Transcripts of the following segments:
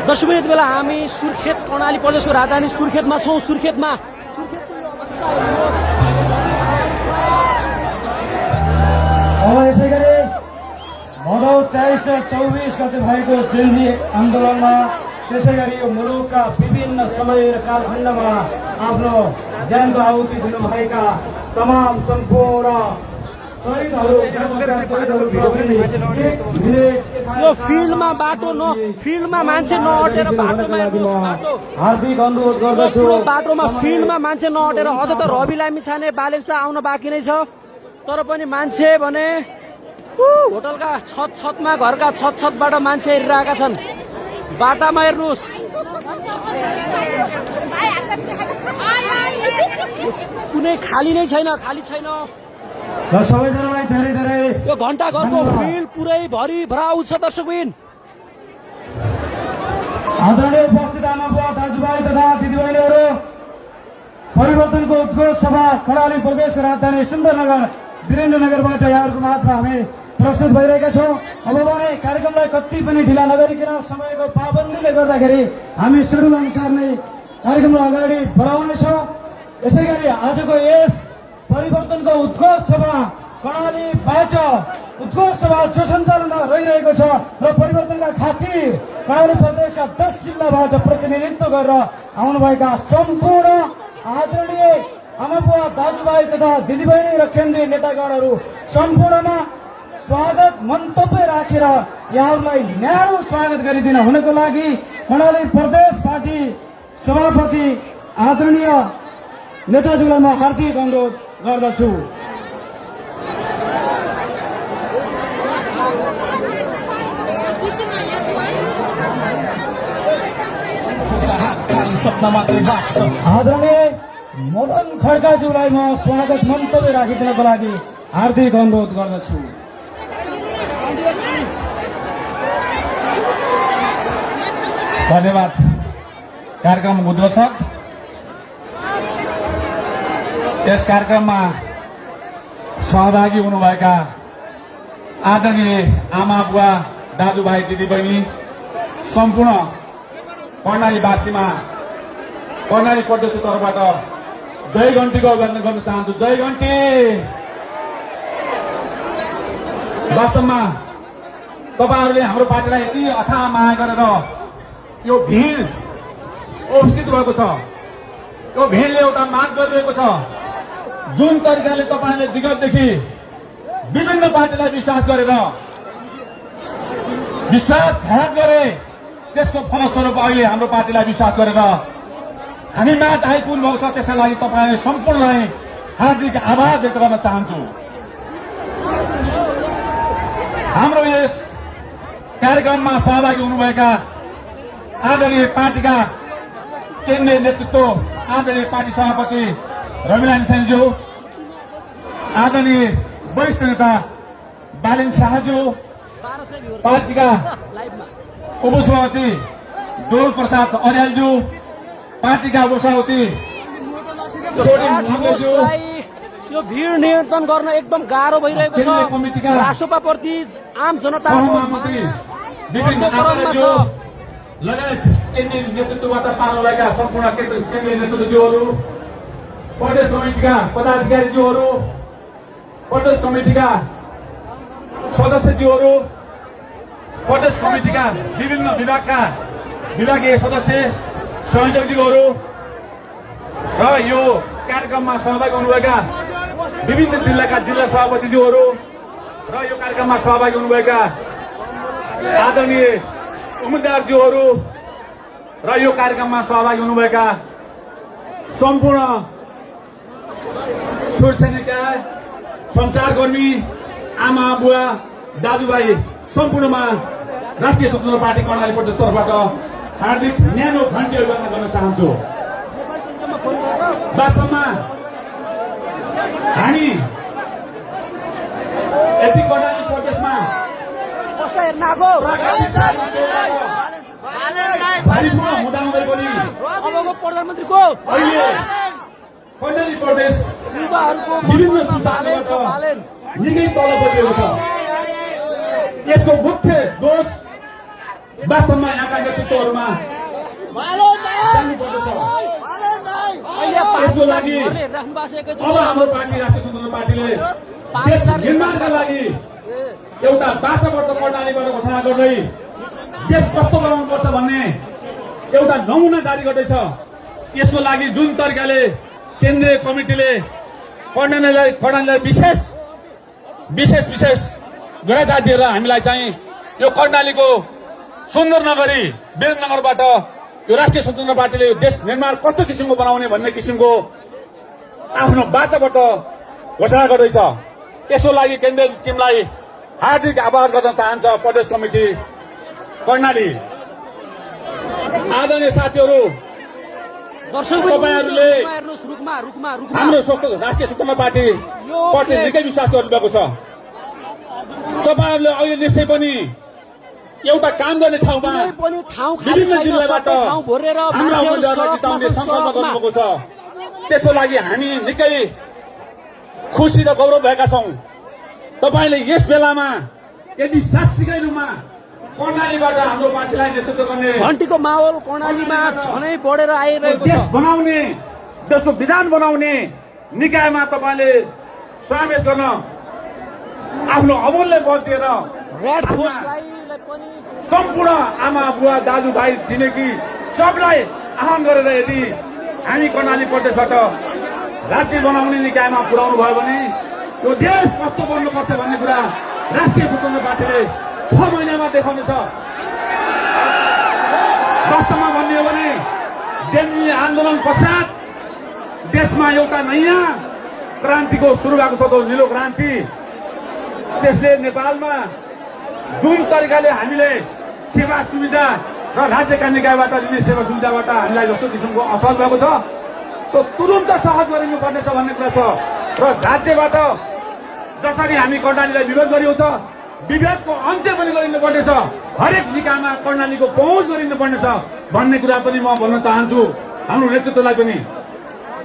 दर्शक यति बेला हामी सुर्खेत कर्णाली प्रदेशको राजधानी सुर्खेतमा छौँ। सुर्खेतमा सुर्खेतको यो अवस्था यसै गरी भदौ 23 र 24 गते भएको जेनजी आन्दोलनमा त्यसै गरी यो मुलुकका विभिन्न समय र कालखण्डमा आफ्नो ज्यानको आहुति दिनुभएका तमाम सम्पूर्ण यो फिल्डमा बाटो फिल्डमा मान्छे नअटेर बाटोमा हार्दिक अनुरोध गर्दछु। बाटोमा फिल्डमा मान्छे नअटेर अझ त रवि लामी छाने बालेन्सा आउन बाँकी नै छ, तर पनि मान्छे भने होटलका छतमा घरका छतबाट मान्छे हेरिरहेका छन्। बाटामा हेर्नुहोस्, कुनै खाली नै छैन, खाली छैन। सबैजनालाई धेरै धेरै यो घण्टा घरको फिल्ड पुरै भरि भराउ छ। दर्शकबिन आदरणीय उपस्थित आमाबुवा दाजुभाइ तथा दिदीबहिनीहरू, परिवर्तनको उद्घोष सभा कर्णाली प्रदेशको राजधानी सुन्दरनगर वीरेन्द्रनगरबाट यहाँहरूको माझमा हामी प्रस्तुत भइरहेका छौँ। अब भने कार्यक्रमलाई कति पनि ढिला नगरिकन समयको पाबन्दीले गर्दाखेरि हामी सेड्युल अनुसार नै कार्यक्रमलाई अगाडि बढाउनेछौँ। यसै गरी आजको यस परिवर्तनको उद्घोष सभा कर्णालीबाट उद्घोष सभा जो सञ्चालनमा रहिरहेको छ र परिवर्तनका खातिर कर्णाली प्रदेशका 10 जिल्लाबाट प्रतिनिधित्व गरेर आउनुभएका सम्पूर्ण आदरणीय आमाबुवा दाजुभाइ तथा दिदीबहिनी र केन्द्रीय नेतागणहरू सम्पूर्णमा स्वागत मन्तव्य राखेर यहाँहरूलाई न्यानो स्वागत गरिदिन हुनको लागि कर्णाली प्रदेश पार्टी सभापति आदरणीय नेताजीलाई म हार्दिक अनुरोध गर्दछु। आदरणीय मदन खड्काज्यूलाई म स्वागत मन्तव्य राखिदिनको लागि हार्दिक अनुरोध गर्दछु। धन्यवाद। कार्यक्रम उद्घोषक, यस कार्यक्रममा सहभागी हुनुभएका आदरणीय आमा बुवा दाजुभाइ दिदीबहिनी सम्पूर्ण कर्णालीवासीमा कर्णाली प्रदेशको तर्फबाट जय घण्टीको अभिवादन गर्न चाहन्छु। जय घण्टी। वास्तवमा तपाईहरूले हाम्रो पार्टीलाई यति अथाह माया गरेर यो भिड उपस्थित भएको छ। यो भिडले एउटा माग गरिरहेको छ, जुन तरिकाले तपाईँले विगतदेखि विभिन्न पार्टीलाई विश्वास गरेर विश्वासघात गरे, त्यसको फलस्वरूप अहिले हाम्रो पार्टीलाई विश्वास गरेर हामी माझ आइपुग्नु भएको छ। त्यसै लागि तपाईँ सम्पूर्णलाई हार्दिक आभार व्यक्त गर्न चाहन्छु। हाम्रो यस कार्यक्रममा सहभागी हुनुभएका आदरणीय पार्टीका केन्द्रीय नेतृत्व आदरणीय पार्टी सभापति रविलामी छानेज्यू, आदरणीय वरिष्ठ नेता बालेन शाहज्यू, पार्टीका उपसभापति डोल प्रसाद अर्यालज्यू, पार्टीका उपसभापति यो भिड नियन्त्रण गर्न एकदम गाह्रो भइरहेको छ। रासोपाप्रति आम जनताको लगायत केन्द्रीय नेतृत्वबाट पाल्नु भएका सम्पूर्ण केन्द्रीय नेतृत्वज्यूहरू, प्रदेश कमिटिका पदाधिकारीज्यूहरू, प्रदेश कमिटिका सदस्यज्यूहरू, प्रदेश कमिटिका विभिन्न विभागका विभागीय सदस्य संयोजकज्यूहरू र यो कार्यक्रममा सहभागी हुनुभएका विभिन्न जिल्लाका जिल्ला सभापतिज्यूहरू र यो कार्यक्रममा सहभागी हुनुभएका आदरणीय उम्मेदवारज्यूहरू र यो कार्यक्रममा सहभागी हुनुभएका सम्पूर्ण सुरक्षा निकाय, सञ्चारकर्मी, आमा बुवा दाजुभाइ सम्पूर्णमा राष्ट्रिय स्वतन्त्र पार्टी कर्णाली प्रदेश तर्फबाट हार्दिक न्यानो घण्टी अभिवादन गर्न चाहन्छु। वास्तवमा हामी यति कर्णाली प्रदेशमा कसलाई हेर्न आएको हुँदाहुँदै पनि अबको प्रधानमन्त्रीको अहिले कर्णाली प्रदेश विभिन्न संस्थाबाट निकै तल परिएको छ। यसको मुख्य दोष वास्तवमा यहाँका नेतृत्वहरूमा त्यसको लागि राख्नु भएको छ अब हाम्रो पार्टी राष्ट्रिय स्वतन्त्र पार्टीले देश निर्माणका लागि एउटा बाचाबाट कर्णाली गरेर घोषणा गर्दै देश कस्तो बनाउनुपर्छ भन्ने एउटा नमुना जारी गर्दैछ। यसको लागि जुन तरिकाले केन्द्रीय कमिटीले कर्णालीलाई विशेष गराइता दिएर हामीलाई चाहिँ यो कर्णालीको सुन्दरनगरी वीरनगरबाट यो राष्ट्रिय स्वतन्त्र पार्टीले देश निर्माण कस्तो किसिमको बनाउने भन्ने किसिमको आफ्नो बाचाबाट घोषणा गर्दैछ। यसको लागि केन्द्रीय टिमलाई हार्दिक आभार गर्न चाहन्छ प्रदेश कमिटी कर्णाली। आदरणीय साथीहरू, तपाईहरूले हाम्रो राष्ट्रिय स्वतन्त्र पार्टी प्रति निकै विश्वास गर्नुभएको छ। तपाईँहरूले अहिले निश्चय पनि एउटा काम गर्ने ठाउँमा विभिन्न जिल्लाबाट हाम्रा उम्मेदवारलाई जिताउने संकल्प गर्नुभएको छ। त्यसको लागि हामी निकै खुसी र गौरव भएका छौँ। तपाईँले यस बेलामा यदि साँच्चीकै रूपमा कर्णालीबाट हाम्रो पार्टीलाई नेतृत्व गर्ने घन्टीको माहौल कर्णालीमा झनै बढेर आइरहेको देश छ। बनाउने जसको विधान बनाउने निकायमा तपाईँले समावेश गर्न आफ्नो अमूल्य मत दिएर रेड फोर्सलाई पनि सम्पूर्ण आमा बुवा दाजुभाइ छिमेकी सबलाई आह्वान गरेर यदि हामी कर्णाली प्रदेशबाट राज्य बनाउने निकायमा पुर्याउनु भयो भने यो देश कस्तो बन्नुपर्छ भन्ने कुरा राष्ट्रिय स्वतन्त्र पार्टीले 6 महिनामा देखाउनेछ। वास्तवमा भन्ने हो भने जेनजी आन्दोलन पश्चात देशमा एउटा नयाँ क्रान्तिको सुरु भएको छ, त्यो नीलो क्रान्ति। त्यसले नेपालमा जुन तरिकाले हामीले सेवा सुविधा र राज्यका निकायबाट दिने सेवा सुविधाबाट हामीलाई जस्तो किसिमको असर भएको छ त्यो तुरुन्त सहज गरिनुपर्नेछ भन्ने कुरा छ। र राज्यबाट जसरी हामी कर्णालीलाई विरोध गरिएको छ विभेदको अन्त्य पनि गरिनुपर्नेछ, हरेक निकायमा कर्णालीको पहुँच गरिनुपर्नेछ भन्ने कुरा पनि म भन्न चाहन्छु हाम्रो नेतृत्वलाई पनि।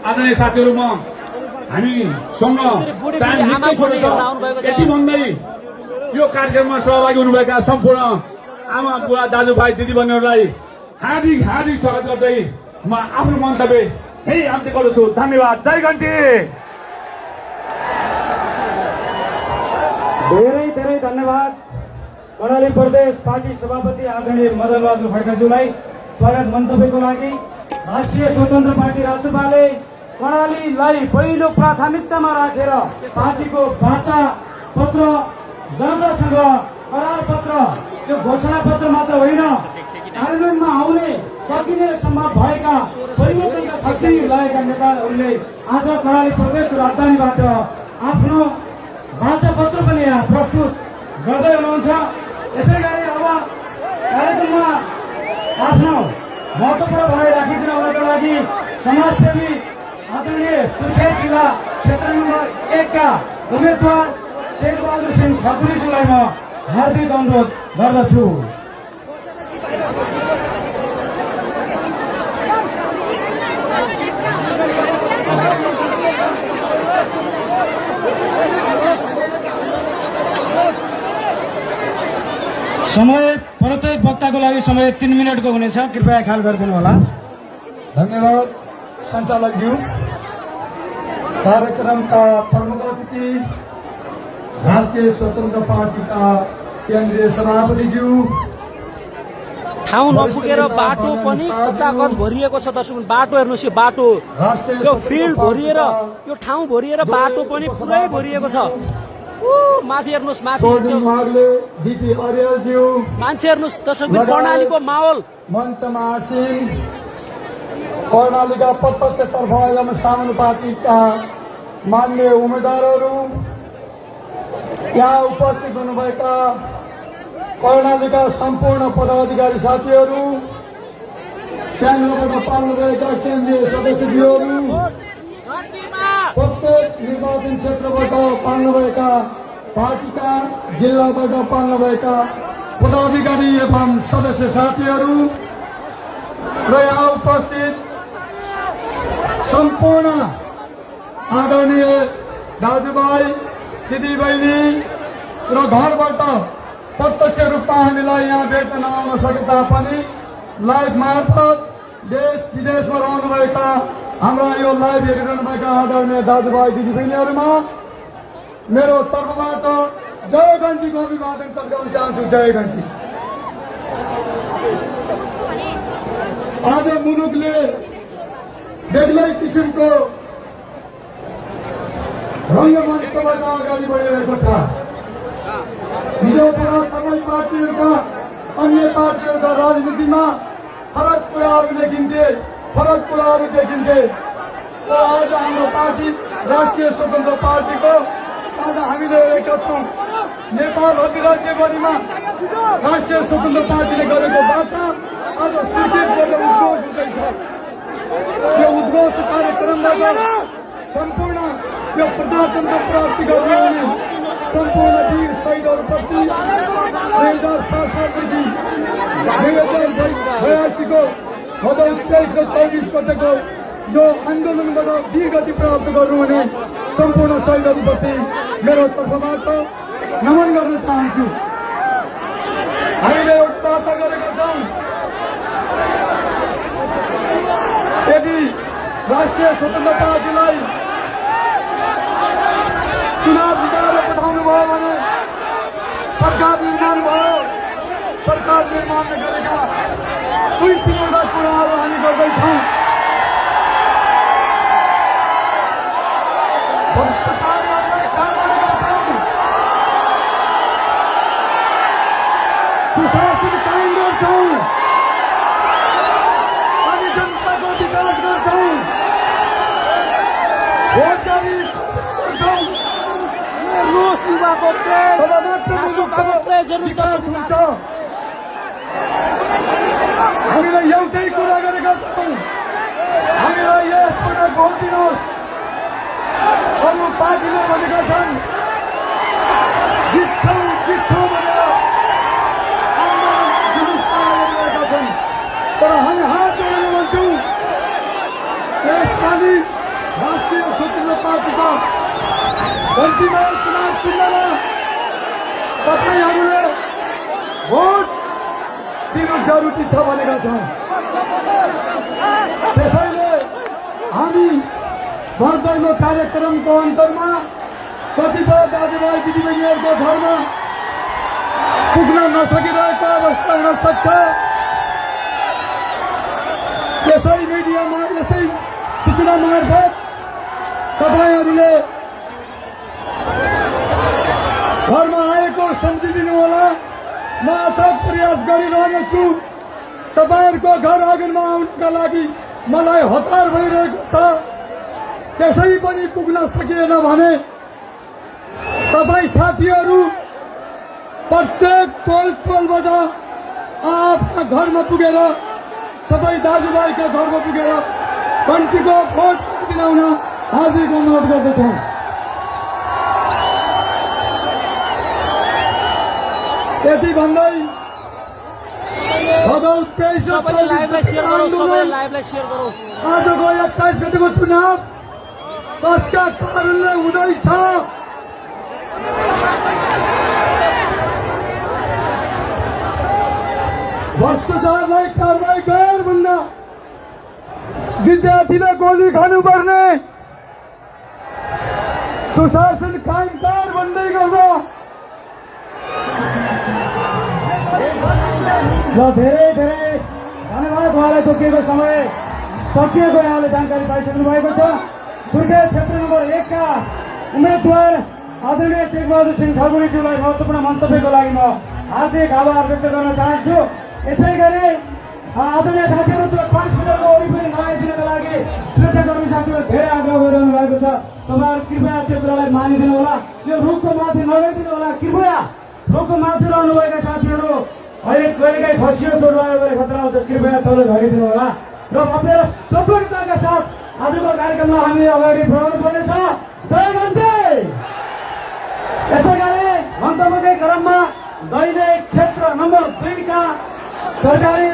आदरणीय साथीहरू, हामीसँग टाइम निकै छोटो छ। यति भन्दै यो कार्यक्रममा सहभागी हुनुभएका सम्पूर्ण आमा बुवा दाजुभाइ दिदीबहिनीहरूलाई हार्दिक स्वागत गर्दै म आफ्नो मन्तव्य यही अन्त्य गर्दछु। धन्यवाद। जय घन्टी। धेरै धन्यवाद कर्णाली प्रदेश पार्टी सभापति आदरणीय मदन बहादुर खड्काज्यूलाई स्वागत मन्तव्यको लागि। राष्ट्रिय स्वतन्त्र पार्टी रासपाले कर्णालीलाई पहिलो प्राथमिकतामा राखेर पार्टीको वाचा पत्र जनतासँग करार पत्र, त्यो घोषणा पत्र मात्र होइन, कार्यान्वयनमा आउने सकिने सम्भव भएका परिवर्तनका खसी लागेका नेताहरूले आज कर्णाली प्रदेशको राजधानीबाट आफ्नो वाचा पत्र पनि यहाँ प्रस्तुत गर्दै हुनुहुन्छ। यसै गरी अब कार्यक्रममा आफ्नो महत्त्वपूर्ण भनाइ राखिदिनका लागि समाजसेवी आदरणीय सुर्खेत जिल्ला क्षेत्र नम्बर 1 का उम्मेद्वार टेकबहादुर सिंह ठकुरीज्यूलाई म हार्दिक अनुरोध गर्दछु। समय प्रत्येक वक्ताको लागि समय 3 मिनटको हुनेछ, कृपया ख्याल गरिदिनु होला। धन्यवाद सञ्चालकज्यू। कार्यक्रमका प्रमुख अतिथि राष्ट्रिय स्वतन्त्र पार्टीका केन्द्रीय सभापतिज्यू, ठाउँ नपुगेर बाटो पनि कचाकच भरिएको छ। दर्शक, बाटो हेर्नुहोस्, यो बाटो, यो फिल्ड भरिएर, यो ठाउँ भरिएर बाटो पनि पुरै भरिएको छ। माथि हेर्नुहोस्, माथि डीपी अर्यालज्यू, मान्छे हेर्नुहोस् दर्शक, कर्णालीको माहौल मञ्चमा आसीन कर्णालीका प्रत्यक्षतर्फ एवं समानुपातिका मान्य उम्मेद्वारहरू, यहाँ उपस्थित हुनुभएका कर्णालीका सम्पूर्ण पदाधिकारी साथीहरू, केन्द्रबाट पाल्नुभएका केन्द्रीय सदस्यज्यूहरू, प्रत्येक निर्वाचन क्षेत्रबाट पाल्नुभएका पार्टीका जिल्लाबाट पाल्नुभएका पदाधिकारी एवं सदस्य साथीहरू र यहाँ उपस्थित सम्पूर्ण आदरणीय दाजुभाइ दिदीबहिनी र घरबाट प्रत्यक्ष रूपमा हामीलाई यहाँ भेट्न नआउन सके तापनि लाइभ मार्फत देश विदेशमा रहनुभएका हाम्रा यो लाइभ हेरिरहनुभएका आदरणीय दाजुभाइ दिदीबहिनीहरूमा मेरो तर्फबाट जय घन्टीको अभिवादन टक्राउन चाहन्छु। जय घन्टी। आज मुलुकले बेग्लै किसिमको रङ्गमञ्चबाट अगाडि बढिरहेको छ। हिजो पुरा सबै पार्टीहरूका अन्य पार्टीहरूका राजनीतिमा फरक कुराहरू देखिन्थे, तर आज हाम्रो पार्टी राष्ट्रिय स्वतन्त्र पार्टीको आज हामीले हेरेका छौँ नेपाल अधिराज्य बढीमा राष्ट्रिय स्वतन्त्र पार्टीले गरेको वाचा आज स्वीकृत उद्घोष हुँदैछ। यो उद्घोष कार्यक्रमबाट सम्पूर्ण यो प्रजातन्त्र प्राप्ति गर्ने हुने सम्पूर्ण वीर शहीदहरूप्रति 2007 सालदेखि 2082को भदौ 23 र 24 गतेको यो आन्दोलनबाट वीर गति प्राप्त गर्नुहुने सम्पूर्ण शहीदहरूप्रति मेरो तर्फबाट नमन गर्न चाहन्छु। हामीले एउटा वाचा गरेका छौँ, यदि राष्ट्रिय स्वतन्त्र पार्टीलाई चुनाव जिताएर पठाउनु भयो भने सरकार निर्माण भयो। सरकार निर्माण गरेका 2-3वटा कुराहरू हामी गर्दैछौँ। भ्रष्टाचारलाई कारबाही गर्छौँ, सुशासन कायम गर्छौँ, अनि जनताको विकास गर्छौँ, रोजगारी गर्छौँ। रोस युवाको क्रेज, रासोपाको क्रेजहरू हुन्छ। हामीलाई एउटै कुरा गरेका छौँ, हामीलाई यसपल्ट भोट दिनुहोस्। अरू पार्टीले भनेका छन् जित्छौँ भनेर आन्दोलन जुलुसमा गरिरहेका छन्, तर हामी हात जोडेर भन्छौँ यसपालि राष्ट्रिय स्वतन्त्र पार्टीका घन्टीमा चुनाव चिन्हमा तपाईँहरूले भोट दिनु जरुरी छ भनेका छौँ। त्यसैले हामी भरदैलो कार्यक्रमको अन्तरमा कतिपय दाजुभाइ दिदीबहिनीहरूको घरमा पुग्न नसकिरहेको अवस्था हुन सक्छ। यसै मिडियामा यसै सूचना मार्फत तपाईँहरूले घरमा आएको सम्झिदिनु होला। म अथक प्रयास गरिरहनेछु। तपाईँहरूको घर आँगनमा आउनका लागि मलाई हतार भइरहेको छ। त्यसै पनि पुग्न सकिएन भने तपाईँ साथीहरू प्रत्येक टोलबाट आफ्ना घरमा पुगेर सबै दाजुभाइका घरमा पुगेर घन्टीको भोट दिलाउन हार्दिक अनुरोध गर्दछौँ। यति भन्दै भदौ 23 र 24 आजको 21 गतेको चुनाव कसका कारणले हुँदैछ? भ्रष्टाचारलाई कारबाही गैर भन्दा विद्यार्थीले गोली खानुपर्ने, सुशासन कायम कार भन्दै गर्दा र धेरै धन्यवाद। उहाँलाई तोकिएको समय सकिएको यहाँले जानकारी पाइसक्नु भएको छ। सुर्खेत क्षेत्र नम्बर 1 का उम्मेद्वार आदरणीय टेकबहादुर सिंह ठकुरीज्यूलाई महत्त्वपूर्ण मन्तव्यको लागि म हार्दिक आभार व्यक्त गर्न चाहन्छु। यसै गरी आदरणीय साथीहरू 5 मिनटको वरिपरि नआइदिनका लागि सुरक्षाकर्मी साथीहरू धेरै आग्रह गरिरहनु भएको छ। तपाईँहरू कृपया त्यो कुरालाई मानिदिनु होला। यो रुखको माथि नगइदिनु होला। कृपया रुखको माथि रहनुभएका साथीहरू अहिले कहिलेकाहीँ खसियो छोड्नुभयो भने खतरा हुन्छ। कृपया तल झरिदिनु होला र भव्य सफलताका साथ आजको कार्यक्रममा हामी अगाडि बढाउनु पर्नेछ। जय घन्टी। यसै गरी मन्तव्यकै क्रममा दैलेख क्षेत्र नम्बर 2 का सरकारी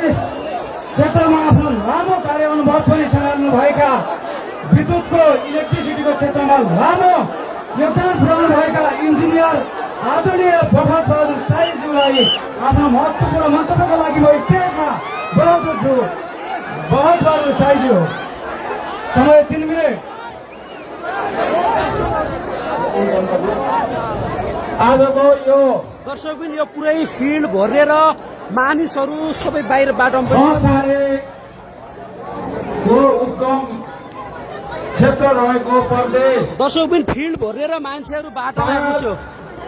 क्षेत्रमा आफ्नो लामो कार्य अनुभव पनि सघाउनुभएका विद्युतको इलेक्ट्रिसिटीको क्षेत्रमा लामो योगदान पुर्याउनुभएका इन्जिनियर आदरणीय बखत बहादुर शाहीज्यूलाई आफ्नो महत्त्वपूर्ण मन्तव्यको लागि म स्टेजमा बोलाउँदछु। बखत बहादुर शाहीज्यू। समय 3 मिनट। आजको यो दर्शक पनि यो पुरै फिल्ड भरेर मानिसहरू सबै बाहिर बाटोमा पनि को उद्गम क्षेत्र रहेको प्रदेश दर्शक पनि फिल्ड भरेर मान्छेहरू बाटोमा आउँछ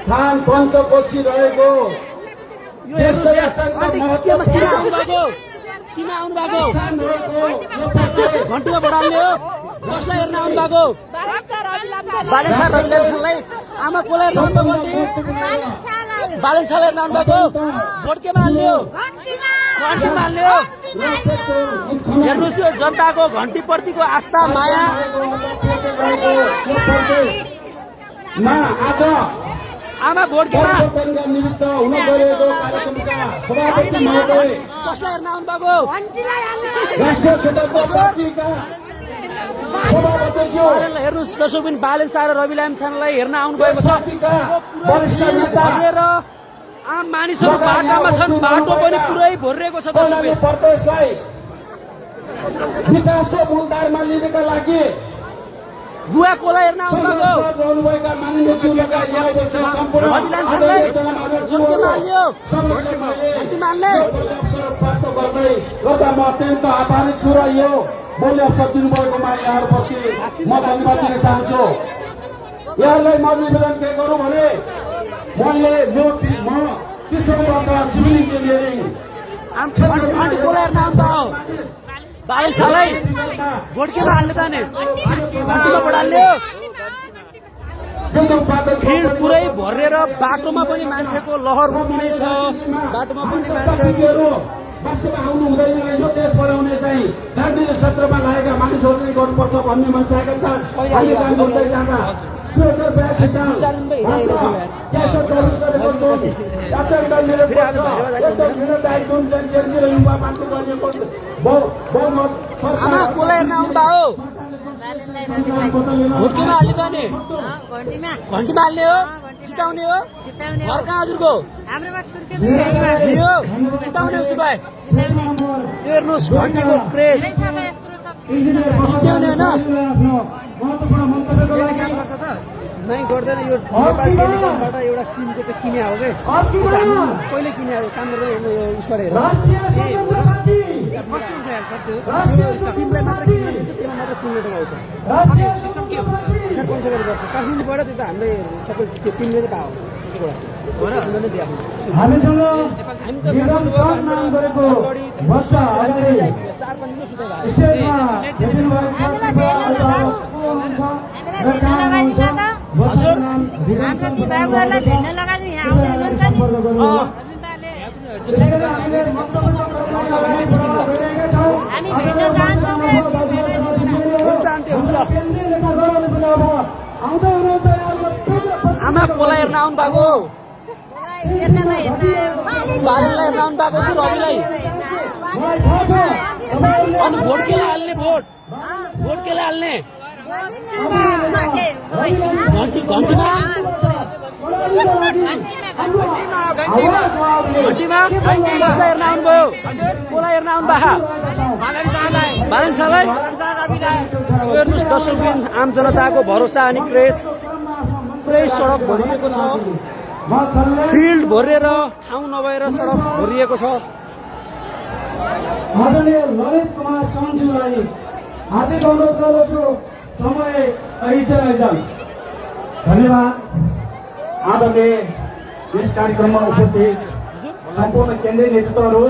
थान पञ्चकोशी रहेको यो हेर्नुहोस् यहाँ, आन्टी किन आउनुभएको किन आउनुभएको घन्टीमा बढाल्ने हो कसलाई हेर्न आउनुभएको बालेसा रविलाई आमा कसलाई हेर्न आउनुभएको बालेसालाई हेर्न आउनुभएको भोट केमा हाल्ने हो घन्टीमा हाल्ने हो हेर्नुहोस् यो जनताको घन्टीप्रतिको आस्था माया आज आमा भोट केमा परिवर्तनका निमित्त हुन गएको कार्यक्रमका सभापति महोदय कसलाई हेर्न आउनुभएको राष्ट्रिय क्षेत्रको पार्टीका सभापतिज्यू हेर्नुहोस् दर्शक पनि बालेसा र रवि लामिछानेलाई हेर्न आउनुभएको छ पार्टीका वरिष्ठ नेता भरेर आम मानिसहरू बाटामा छन् बाटो पनि पुरै भरिरहेको छ दर्शक सरकारले प्रदेशलाई विकासको मूलधारमा लिनका लागि बुवा कसलाई हेर्न आउनुभएको रहनुभएका माननीय ज्यू लगायत यहाँ उपस्थित सम्पूर्ण रवि लामिछानेलाई भोट केमा हाल्ने हो घन्टीमा हाल्ने अवसर प्राप्त गर्दै गर्दा म अत्यन्त आभारी छु र यो मूल्य अवसर दिनुभएकोमा यहाँहरूप्रति म धन्यवाद दिन चाहन्छु। यहाँहरूलाई म निवेदन के गरौँ भने मैले यो म 30 वर्ष सिभिल इन्जिनियरिङ आन्टी कसलाई हेर्न आउनुभयो बालेसालाई भोट केमा हाल्ने त अनि घन्टीमा बढाल्ने हो फिल्ड पुरै भरेर बाटोमा पनि मान्छेको लहर उठ्ने छ बाटोमा पनि मान्छे वास्तवमा आउनु हुँदैन यो देश बनाउने चाहिँ राजनीतिक क्षेत्रमा लागेका मानिसहरूले गर्नुपर्छ भन्ने मान्छेका छन् अहिले काम गर्दै जाँदा 2082 साल 2024 गरेको जुन अत्यन्त निर्णयदायी जुन जनजीवन र युवा मान्छे गरिएको बहुमत आमा कसलाई हेर्न आउनुभयो भोट केमा हाल्ने त अनि घन्टीमा हाल्ने हो जिताउने हो घर कहाँ हजुरको जिताउने हो सुभाइ हेर्नुहोस् घन्टीको क्रेज जित्याउने होइन नै गर्दैन यो नेपाल टेलिकमबाट एउटा सिमको त किने हो क्या कहिले किने हो काम गरेर उसबाट हेर सिमलाई मात्र किन्न दिन्छ त्यसमा मात्र फुल नेटवर्क आउँछ गर्छ काठमाडौँबाट त्यो त हामीले सबै त्यो तिमीले नै पाओ नै दिएको हामीसँग विक्रम सर नाम गरेको वर्ष अगाडि 4-5 दिन सुत्दै भयो स्टेजमा भेटिनु भएको हजुर हाम्रो दिबाबुहरूलाई भेट्न लगाएको यहाँ आउँदै हुनुहुन्छ नि हामी भेट्न चाहन्छौँ हुन्छ आन्टी हुन्छ आमा कसलाई हेर्न आउनु भएको बालेलाई हेर्न आउनु भएको कि रविलाई अनि भोट केलाई हाल्ने भोट केलाई हाल्ने घन्टीमा कसलाई हेर्न आउनुभयो कसलाई हेर्न आउनु भएको बालेन्सालाई हेर्नुहोस् दर्शकबिन आम जनताको भरोसा अनि क्रेज पुरै सडक भरिएको छ फिल्ड भरेर ठाउँ नभएर सडक भरिएको छ आदरणीय ललित कुमार चन्दज्यूलाई हार्दिक अनुरोध गर्दछु समय ऐछन् धन्यवाद। आदरणीय यस कार्यक्रममा उपस्थित सम्पूर्ण केन्द्रीय नेतृत्वहरू